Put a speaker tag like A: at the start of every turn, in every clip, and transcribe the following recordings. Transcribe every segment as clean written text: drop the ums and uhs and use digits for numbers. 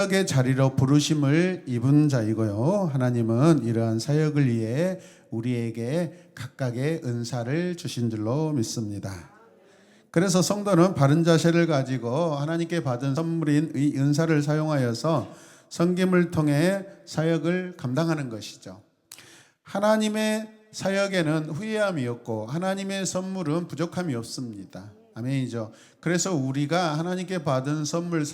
A: 사역의 자리로 부르심을 입은 자이고요. 하나님은 이러한 사역을 위해 우리에게 각각의 은사를 주신 줄로 믿습니다. 그래서 성도는 바른 자세를 가지고 하나님께 받은 선물인 이 은사를 사용하여서 섬김을 통해 사역을 감당하는 것이죠. 하나님의 사역에는 후회함이 없고 하나님의 선물은 부족함이 없습니다. 아멘이죠. 그래서 우리가 하나님께 받은 선물,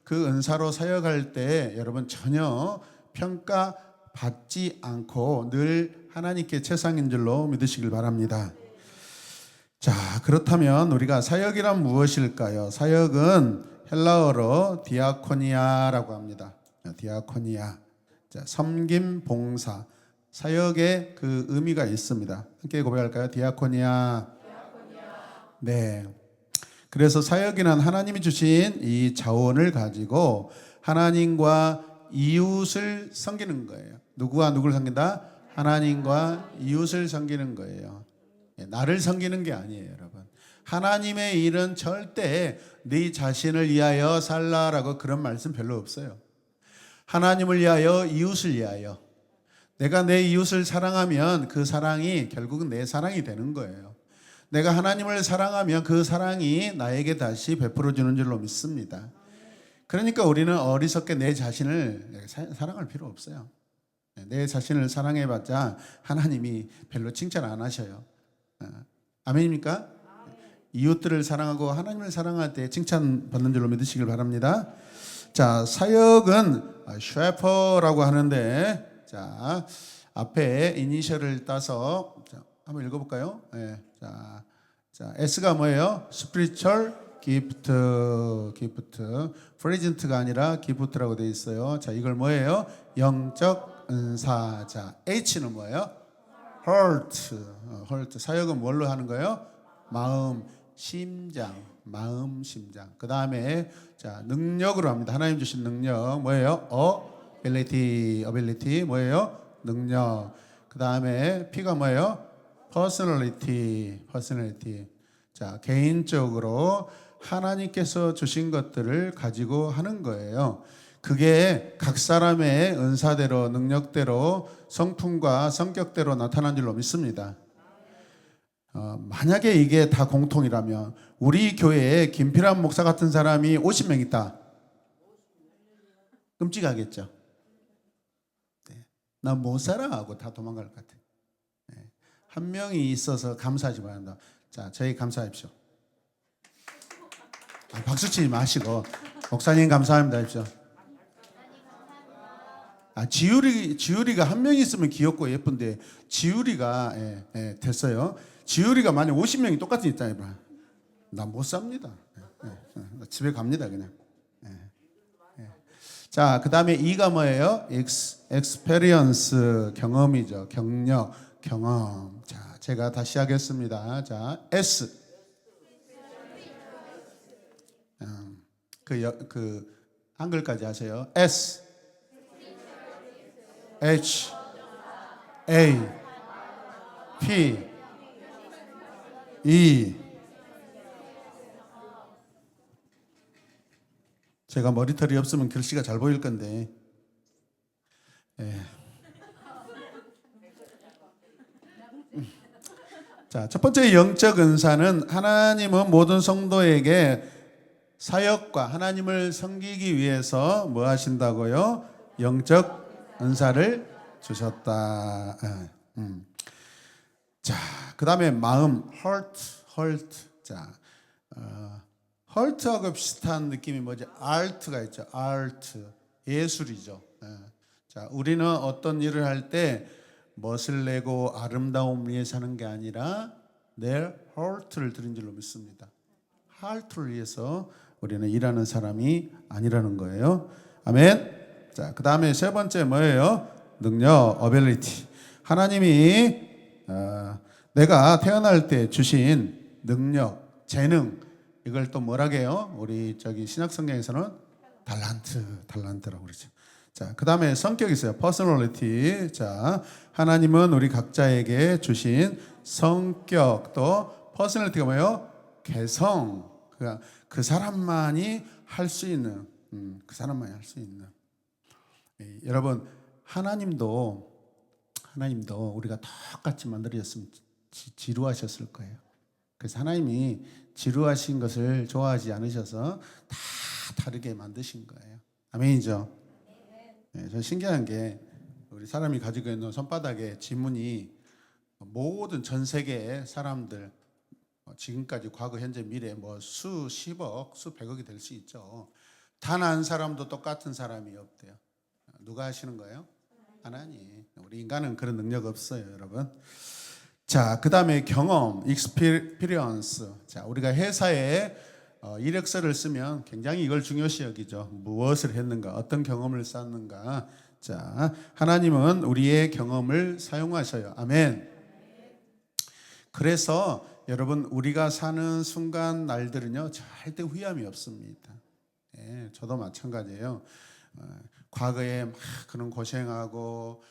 A: 그 은사로 사역할 때 여러분 전혀 평가받지 않고 늘 하나님께 최상인 줄로 믿으시길 바랍니다. 자, 그렇다면 우리가 사역이란 무엇일까요? 사역은 헬라어로 디아코니아라고 합니다. 디아코니아. 자, 섬김, 봉사. 사역의 그 의미가 있습니다. 함께 고백할까요? 디아코니아. 네. 그래서 사역이란 하나님이 주신 이 자원을 가지고 하나님과 이웃을 섬기는 거예요. 누구와 누구를 섬긴다? 하나님과 이웃을 섬기는 거예요. 나를 섬기는 게 아니에요, 여러분. 하나님의 일은 절대 네 자신을 위하여 살라라고 그런 말씀 별로 없어요. 하나님을 위하여, 이웃을 위하여. 내가 내 이웃을 사랑하면 그 사랑이 결국은 내 사랑이 되는 거예요. 내가 하나님을 사랑하면 그 사랑이 나에게 다시 베풀어 주는 줄로 믿습니다. 그러니까 우리는 어리석게 내 자신을 사랑할 필요 없어요. 내 자신을 사랑해봤자 하나님이 별로 칭찬 안 하셔요. 아멘입니까? 이웃들을 사랑하고 하나님을 사랑할 때 칭찬 받는 줄로 믿으시길 바랍니다. 자, 사역은 쉐퍼라고 하는데, 자, 앞에 이니셜을 따서 한번 읽어볼까요? 네. 자, S가 뭐예요? Spiritual gift, present가 아니라 gift라고 되어 있어요. 자, 이걸 뭐예요? 영적 은사. 자, H는 뭐예요? heart. 사역은 뭘로 하는 거예요? 마음, 심장, 마음, 심장. 그 다음에 자, 능력으로 합니다. 하나님 주신 능력 뭐예요? ability 뭐예요? 능력. 그 다음에 P가 뭐예요? personality. 자, 개인적으로 하나님께서 주신 것들을 가지고 하는 거예요. 그게 각 사람의 은사대로, 능력대로, 성품과 성격대로 나타난 줄로 믿습니다. 만약에 이게 다 공통이라면 우리 교회에 김필환 목사 같은 사람이 50명 있다. 끔찍하겠죠. 네. 나 못 살아 하고 다 도망갈 것 같아요. 네. 한 명이 있어서 감사하지 바란다. 자, 저희 감사합시오. 박수 치지 마시고 목사님 감사합니다 하십시오. 지율이가 한 명 있으면 귀엽고 예쁜데 지율이가 됐어요. 지율이가 만약 50명이 똑같이 있다 해봐. 나 못 삽니다. 집에 갑니다 그냥. 자, 그 다음에 E가 뭐예요? experience, 경험이죠. 경력, 경험. 자, 제가 다시 하겠습니다. 자, S. 그 한글까지 하세요. S, H, A, P, E. 제가 머리털이 없으면 글씨가 잘 보일 건데. 자, 첫 번째 영적 은사는 하나님은 모든 성도에게 사역과 하나님을 섬기기 위해서 뭐 하신다고요? 영적 은사를 주셨다. 자, 그 다음에 마음, heart. 자, heart하고 비슷한 느낌이 뭐지? art가 있죠. art, 예술이죠. 자, 우리는 어떤 일을 할 때 멋을 내고 아름다움을 위해서 하는 게 아니라 내 heart를 드린 줄로 믿습니다. heart를 위해서 우리는 일하는 사람이 아니라는 거예요. 아멘. 자, 그 다음에 세 번째 뭐예요? 능력, ability. 하나님이 내가 태어날 때 주신 능력, 재능, 이걸 또 뭐라고 해요? 우리 신약 성경에서는 달란트라고 그러죠. 자, 그 다음에 성격이 있어요. personality. 자, 하나님은 우리 각자에게 주신 성격, 또 personality가 뭐예요? 개성. 그 사람만이 할 수 있는, 여러분 하나님도 우리가 똑같이 만들어졌으면 지루하셨을 거예요. 그래서 하나님이 지루하신 것을 좋아하지 않으셔서 다 다르게 만드신 거예요. 아멘이죠? 저 신기한 게 우리 사람이 가지고 있는 손바닥에 지문이 모든 전 세계의 사람들 지금까지 과거 현재 미래 뭐 수십억 수백억이 될 수 있죠. 단 한 사람도 똑같은 사람이 없대요. 누가 하시는 거예요? 하나님. 우리 인간은 그런 능력 없어요, 여러분. 자, 그 다음에 경험, experience. 자, 우리가 회사에 이력서를 쓰면 굉장히 이걸 중요시 여기죠. 무엇을 했는가, 어떤 경험을 쌓는가. 자, 하나님은 우리의 경험을 사용하셔요. 아멘. 그래서 여러분 우리가 사는 순간 날들은요 절대 후회함이 없습니다. 저도 마찬가지예요. 과거에 막 그런 고생하고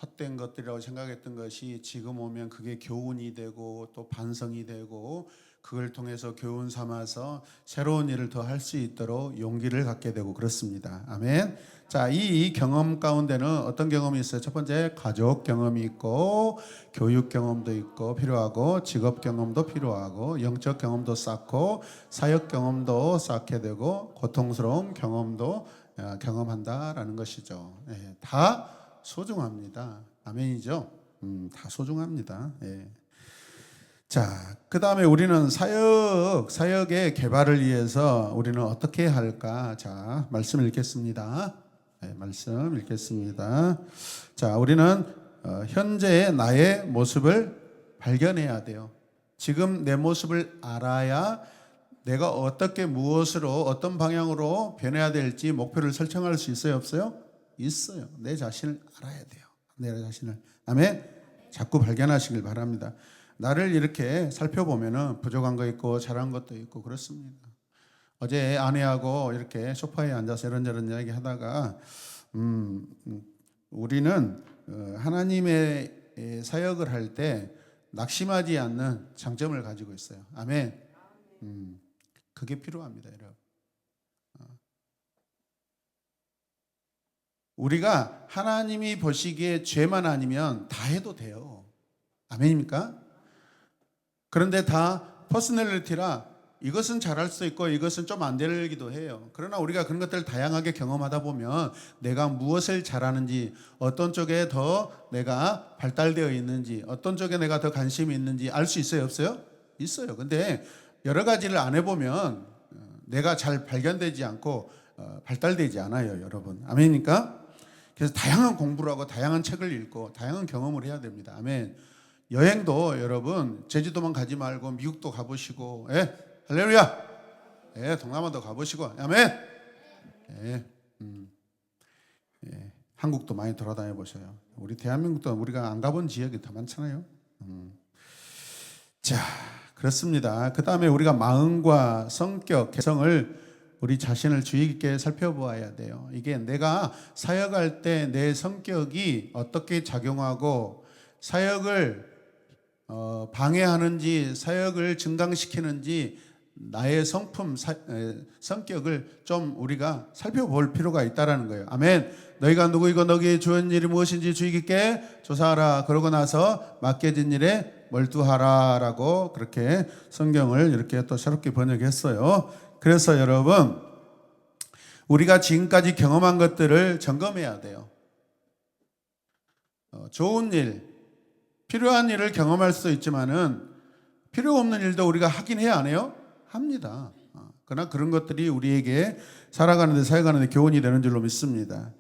A: 헛된 것들이라고 생각했던 것이 지금 오면 그게 교훈이 되고 또 반성이 되고 그걸 통해서 교훈 삼아서 새로운 일을 더 할 수 있도록 용기를 갖게 되고 그렇습니다. 아멘. 자, 이 경험 가운데는 어떤 경험이 있어요? 첫 번째 가족 경험이 있고 교육 경험도 있고 필요하고 직업 경험도 필요하고 영적 경험도 쌓고 사역 경험도 쌓게 되고 고통스러운 경험도 경험한다라는 것이죠. 다 소중합니다. 아멘이죠? 다 소중합니다. 자, 그 다음에 우리는 사역의 개발을 위해서 우리는 어떻게 할까? 자, 말씀 읽겠습니다. 말씀 읽겠습니다. 자, 우리는 현재의 나의 모습을 발견해야 돼요. 지금 내 모습을 알아야 내가 어떻게 무엇으로 어떤 방향으로 변해야 될지 목표를 설정할 수 있어요, 없어요? 있어요. 내 자신을 알아야 돼요. 내 자신을. 아멘. 자꾸 발견하시길 바랍니다. 나를 이렇게 살펴보면은 부족한 거 있고 잘한 것도 있고 그렇습니다. 어제 아내하고 이렇게 소파에 앉아서 이런저런 이야기 하다가 우리는 하나님의 사역을 할 때 낙심하지 않는 장점을 가지고 있어요. 아멘. 그게 필요합니다, 여러분. 우리가 하나님이 보시기에 죄만 아니면 다 해도 돼요. 아멘입니까? 그런데 다 퍼스널리티라 이것은 잘할 수 있고 이것은 좀 안 되기도 해요. 그러나 우리가 그런 것들을 다양하게 경험하다 보면 내가 무엇을 잘하는지, 어떤 쪽에 더 내가 발달되어 있는지, 어떤 쪽에 내가 더 관심이 있는지 알 수 있어요, 없어요? 있어요. 근데 여러 가지를 안 해보면 내가 잘 발견되지 않고 발달되지 않아요, 여러분. 아멘입니까? 그래서 다양한 공부를 하고 다양한 책을 읽고 다양한 경험을 해야 됩니다. 아멘. 여행도 여러분 제주도만 가지 말고 미국도 가보시고, 할렐루야. 동남아도 가보시고, 아멘. 한국도 많이 돌아다녀 보셔요. 우리 대한민국도 우리가 안 가본 지역이 더 많잖아요. 자, 그렇습니다. 그 다음에 우리가 마음과 성격, 개성을 우리 자신을 주의 깊게 살펴보아야 돼요. 이게 내가 사역할 때 내 성격이 어떻게 작용하고 사역을 방해하는지 사역을 증강시키는지 나의 성격을 좀 우리가 살펴볼 필요가 있다라는 거예요. 아멘. 너희가 누구이고 너희의 주한 일이 무엇인지 주의 깊게 조사하라. 그러고 나서 맡겨진 일에 몰두하라라고 그렇게 성경을 이렇게 또 새롭게 번역했어요. 그래서 여러분 우리가 지금까지 경험한 것들을 점검해야 돼요. 좋은 일, 필요한 일을 경험할 수도 있지만은 필요 없는 일도 우리가 하긴 해야 안 해요? 합니다. 그러나 그런 것들이 우리에게 살아가는데 사역하는데 교훈이 되는 줄로 믿습니다.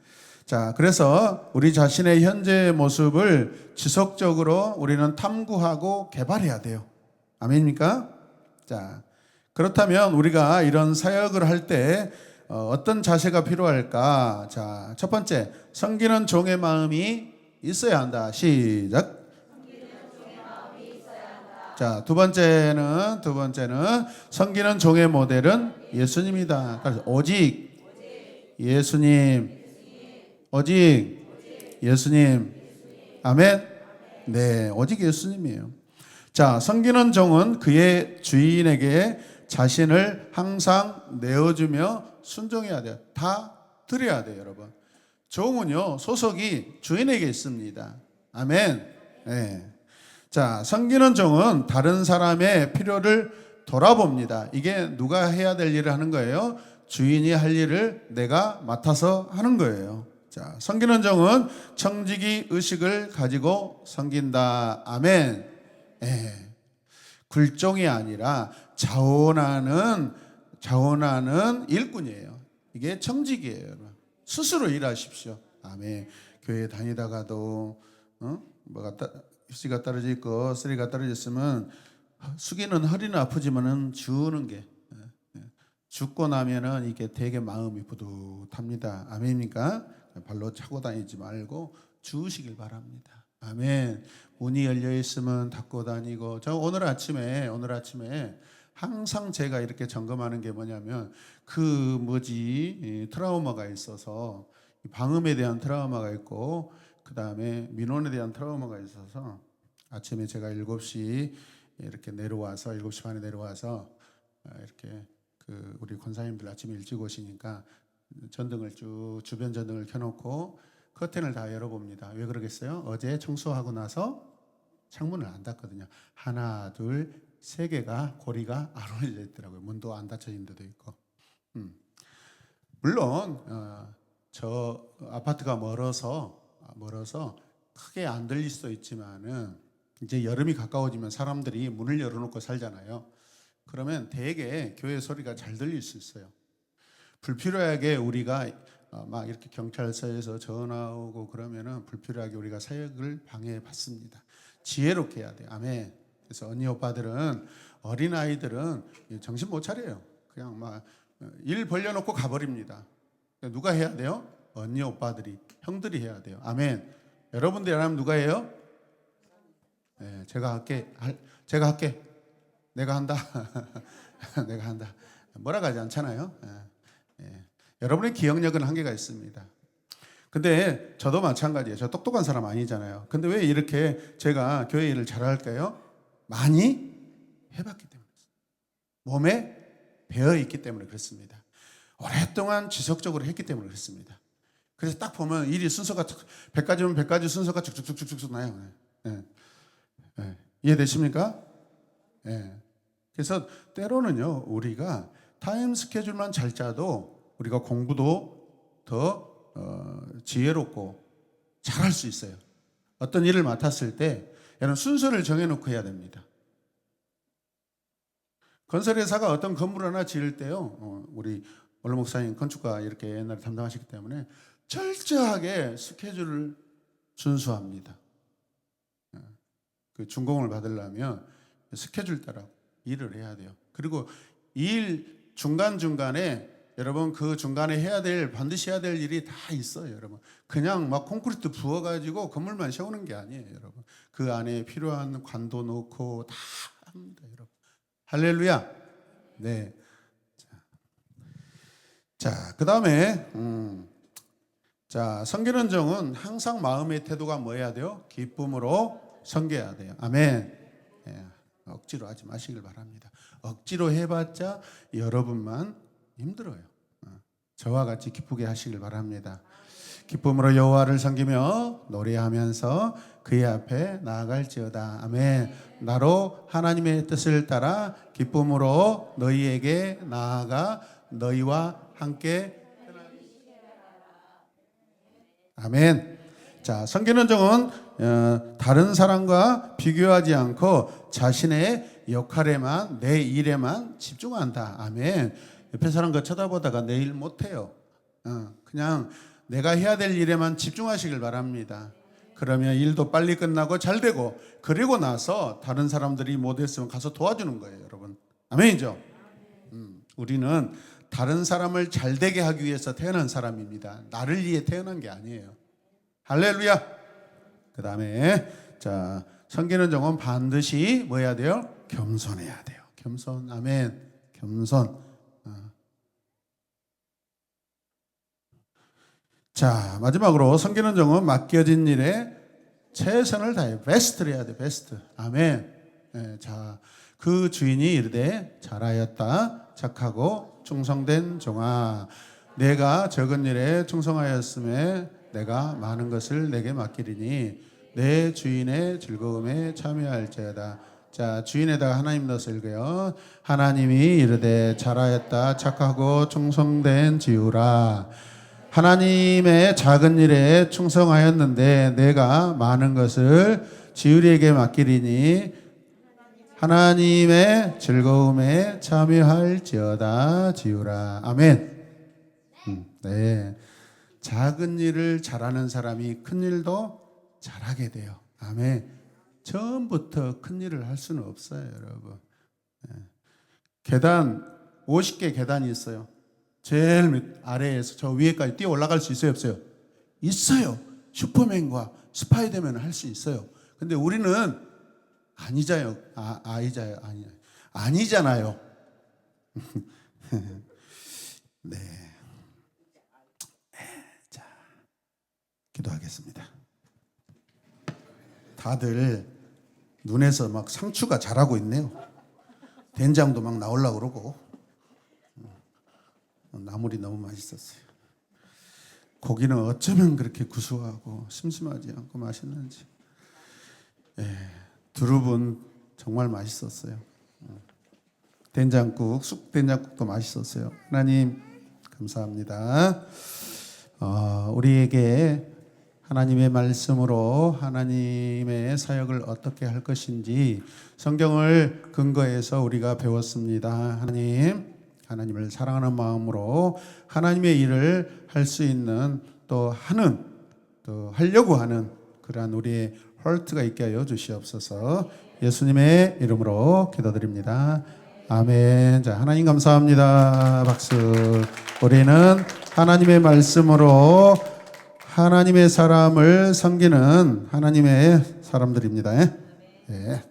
A: 자, 그래서 우리 자신의 현재 모습을 지속적으로 우리는 탐구하고 개발해야 돼요. 아멘입니까? 자, 그렇다면 우리가 이런 사역을 할 때 어떤 자세가 필요할까? 자, 첫 번째, 섬기는 종의 마음이 있어야 한다. 시작. 자, 두 번째는 섬기는 종의 모델은 예수님이다. 그래서 오직 예수님, 오직 예수님. 아멘. 네, 오직 예수님이에요. 자, 섬기는 종은 그의 주인에게 자신을 항상 내어주며 순종해야 돼요. 다 드려야 돼요, 여러분. 종은요, 소속이 주인에게 있습니다. 아멘. 네. 자, 섬기는 종은 다른 사람의 필요를 돌아봅니다. 이게 누가 해야 될 일을 하는 거예요? 주인이 할 일을 내가 맡아서 하는 거예요. 자, 섬기는 종은 청지기 의식을 가지고 섬긴다. 아멘. 네. 굴종이 아니라 자원하는 일꾼이에요. 이게 청직이에요, 여러분. 스스로 일하십시오. 아멘. 교회 다니다가도 휴지가 떨어져 있고 쓰리가 떨어졌으면 숙이는 허리는 아프지만은 주는 게 죽고 나면은 이게 되게 마음이 뿌듯합니다. 아멘입니까? 발로 차고 다니지 말고 주시길 바랍니다. 아멘. 문이 열려 있으면 닫고 다니고. 저 오늘 아침에 항상 제가 이렇게 점검하는 게 뭐냐면 트라우마가 있어서 방음에 대한 트라우마가 있고 그다음에 민원에 대한 트라우마가 있어서 아침에 제가 7시 이렇게 내려와서 7시 반에 내려와서 이렇게 우리 권사님들 아침에 일찍 오시니까 전등을 쭉 주변 전등을 켜놓고 커튼을 다 열어봅니다. 왜 그러겠어요? 어제 청소하고 나서 창문을 안 닫거든요. 하나, 둘, 3개가 고리가 안 올려져 있더라고요. 문도 안 닫혀진 데도 있고. 물론 저 아파트가 멀어서 크게 안 들릴 수도 있지만은 이제 여름이 가까워지면 사람들이 문을 열어놓고 살잖아요. 그러면 대개 교회 소리가 잘 들릴 수 있어요. 불필요하게 우리가 막 이렇게 경찰서에서 전화 오고 그러면은 불필요하게 우리가 사역을 방해받습니다. 지혜롭게 해야 돼요. 아멘. 그래서 언니 오빠들은 어린 아이들은 정신 못 차려요. 그냥 막 일 벌려놓고 가버립니다. 누가 해야 돼요? 언니 오빠들이 형들이 해야 돼요. 아멘. 여러분들이 안 하면 누가 해요? 네, 제가 할게. 내가 한다. 내가 한다. 뭐라고 하지 않잖아요. 여러분의 기억력은 한계가 있습니다. 근데 저도 마찬가지예요. 저 똑똑한 사람 아니잖아요. 근데 왜 이렇게 제가 교회 일을 잘할까요? 많이 해봤기 때문에, 몸에 배어있기 때문에 그렇습니다. 오랫동안 지속적으로 했기 때문에 그렇습니다. 그래서 딱 보면 일이 순서가 100가지면 100가지 순서가 쭉쭉쭉쭉 나요. 이해되십니까? 그래서 때로는요, 우리가 타임 스케줄만 잘 짜도 우리가 공부도 더 지혜롭고 잘할 수 있어요. 어떤 일을 맡았을 때 여러분 순서를 정해놓고 해야 됩니다. 건설회사가 어떤 건물 하나 지을 때요, 우리 원로 목사님 건축가 이렇게 옛날에 담당하셨기 때문에 철저하게 스케줄을 준수합니다. 그 준공을 받으려면 스케줄 따라 일을 해야 돼요. 그리고 일 중간중간에 여러분 그 중간에 반드시 해야 될 일이 다 있어요, 여러분. 그냥 막 콘크리트 부어가지고 건물만 세우는 게 아니에요, 여러분. 그 안에 필요한 관도 넣고 다 합니다, 여러분. 할렐루야. 네. 자, 그 다음에, 섬기는 종은 항상 마음의 태도가 뭐 해야 돼요? 기쁨으로 섬겨야 돼요. 아멘. 억지로 하지 마시길 바랍니다. 억지로 해봤자 여러분만 힘들어요. 저와 같이 기쁘게 하시길 바랍니다. 기쁨으로 여호와를 섬기며 노래하면서 그의 앞에 나아갈지어다. 아멘. 나로 하나님의 뜻을 따라 기쁨으로 너희에게 나아가 너희와 함께. 아멘. 자, 섬기는 종은 다른 사람과 비교하지 않고 자신의 역할에만, 내 일에만 집중한다. 아멘. 옆에 사람 거 쳐다보다가 내 일 못해요. 그냥 내가 해야 될 일에만 집중하시길 바랍니다. 그러면 일도 빨리 끝나고 잘 되고, 그리고 나서 다른 사람들이 못했으면 가서 도와주는 거예요, 여러분. 아멘이죠? 우리는 다른 사람을 잘 되게 하기 위해서 태어난 사람입니다. 나를 위해 태어난 게 아니에요. 할렐루야. 그 다음에 자, 섬기는 종은 반드시 뭐 해야 돼요? 겸손해야 돼요. 겸손. 아멘. 겸손. 자, 마지막으로 섬기는 종은 맡겨진 일에 최선을 다해 베스트를 해야 돼. 베스트. 아멘. 자, 그 주인이 이르되 잘하였다 착하고 충성된 종아 내가 적은 일에 충성하였음에 내가 많은 것을 내게 맡기리니 내 주인의 즐거움에 참여할지어다. 자, 주인에다가 하나님 넣어서 읽어요. 하나님이 이르되 잘하였다 착하고 충성된 지우라. 하나님의 작은 일에 충성하였는데 내가 많은 것을 지우리에게 맡기리니 하나님의 즐거움에 참여할지어다. 지우라. 아멘. 네. 작은 일을 잘하는 사람이 큰 일도 잘하게 돼요. 아멘. 처음부터 큰 일을 할 수는 없어요, 여러분. 계단 50개 계단이 있어요. 제일 밑 아래에서 저 위에까지 뛰어 올라갈 수 있어요, 없어요? 있어요. 슈퍼맨과 스파이더맨은 할 수 있어요. 근데 우리는 아니잖아요. 네. 자, 기도하겠습니다. 다들 눈에서 막 상추가 자라고 있네요. 된장도 막 나오려고 그러고. 나물이 너무 맛있었어요. 고기는 어쩌면 그렇게 구수하고 심심하지 않고 맛있는지. 두릅은 정말 맛있었어요. 된장국, 쑥된장국도 맛있었어요. 하나님 감사합니다. 우리에게 하나님의 말씀으로 하나님의 사역을 어떻게 할 것인지 성경을 근거해서 우리가 배웠습니다. 하나님을 사랑하는 마음으로 하나님의 일을 할 수 있는 또 하려고 하는 그러한 우리의 헐트가 있게 하여 주시옵소서. 예수님의 이름으로 기도드립니다. 아멘. 자, 하나님 감사합니다. 박수. 우리는 하나님의 말씀으로 하나님의 사람을 섬기는 하나님의 사람들입니다. 예.